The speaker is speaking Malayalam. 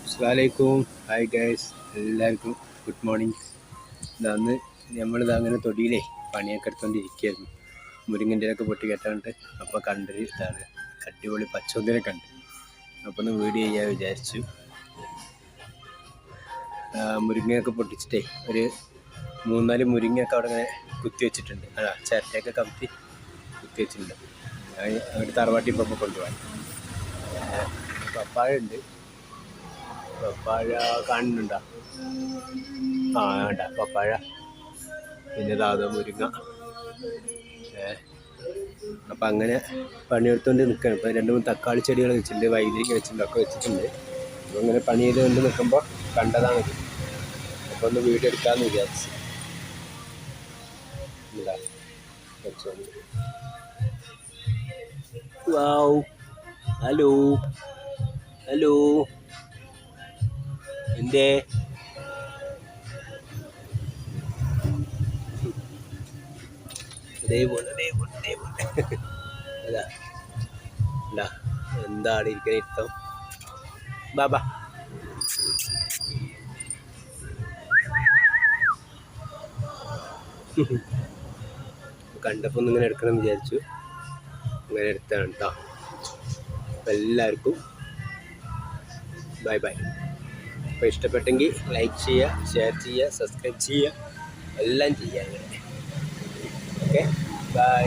അസ്സലാമലൈക്കും. ഹായ് ഗൈസ്, എല്ലാവർക്കും ഗുഡ് മോർണിംഗ്. ഇന്ന് നമ്മളിത് അങ്ങനെ തൊടിയിലേ പണിയൊക്കെ എടുത്തുകൊണ്ടിരിക്കുകയായിരുന്നു. മുരിങ്ങൻ്റെ ഒക്കെ പൊട്ടി കെട്ടാണ്ട് അപ്പോൾ കണ്ടൊരു ഇതാണ് അടിപൊളി പച്ചൊന്നിനെ കണ്ട്. അപ്പോൾ ഒന്ന് വീഡിയോ ചെയ്യാൻ വിചാരിച്ചു. മുരിങ്ങയൊക്കെ പൊട്ടിച്ചിട്ടേ ഒരു 3-4 മുരിങ്ങയൊക്കെ അവിടെ ഇങ്ങനെ കുത്തി വെച്ചിട്ടുണ്ട്. ചിരട്ടയൊക്കെ കമത്തി കുത്തി വെച്ചിട്ടുണ്ട്. അങ്ങോട്ട് തറവാട്ടി ഇപ്പോൾ കൊണ്ടുപോകാൻ. പപ്പായ ഉണ്ട്. പപ്പാഴ കാണുന്നുണ്ടോ? വേണ്ട പപ്പാഴ, പിന്നെ ദാദ മുരിങ്ങ. അപ്പം അങ്ങനെ പണിയെടുത്തുകൊണ്ട് നിൽക്കുകയാണ്. ഇപ്പോൾ 2-3 തക്കാളി ചെടികൾ വെച്ചിട്ടുണ്ട്, വൈദ്യുതി വെച്ചിട്ടുണ്ട്, ഒക്കെ വെച്ചിട്ടുണ്ട്. അപ്പോൾ അങ്ങനെ പണി ചെയ്തുകൊണ്ട് നിൽക്കുമ്പോൾ കണ്ടതാണിത്. അപ്പോൾ ഒന്ന് വീഡിയോ എടുക്കാമെന്ന് വിചാരിച്ചു. വാവ്, ഹലോ ഹലോ, എന്തേ ഇതേപോലെ അതാ എന്താ എന്താണ് ഇരിക്കുന്ന ഇഷ്ടം? ബാബാ കണ്ടപ്പോൾ ഒന്നിങ്ങനെ എടുക്കണം വിചാരിച്ചു, അങ്ങനെ എടുത്താണ് കേട്ടോ. അപ്പം എല്ലാവർക്കും ബൈ ബൈ. അപ്പോൾ ഇഷ്ടപ്പെട്ടെങ്കിൽ ലൈക്ക് ചെയ്യുക, ഷെയർ ചെയ്യുക, സബ്സ്ക്രൈബ് ചെയ്യുക, എല്ലാം ചെയ്യുക. അങ്ങനെ ഓക്കെ, ബൈ.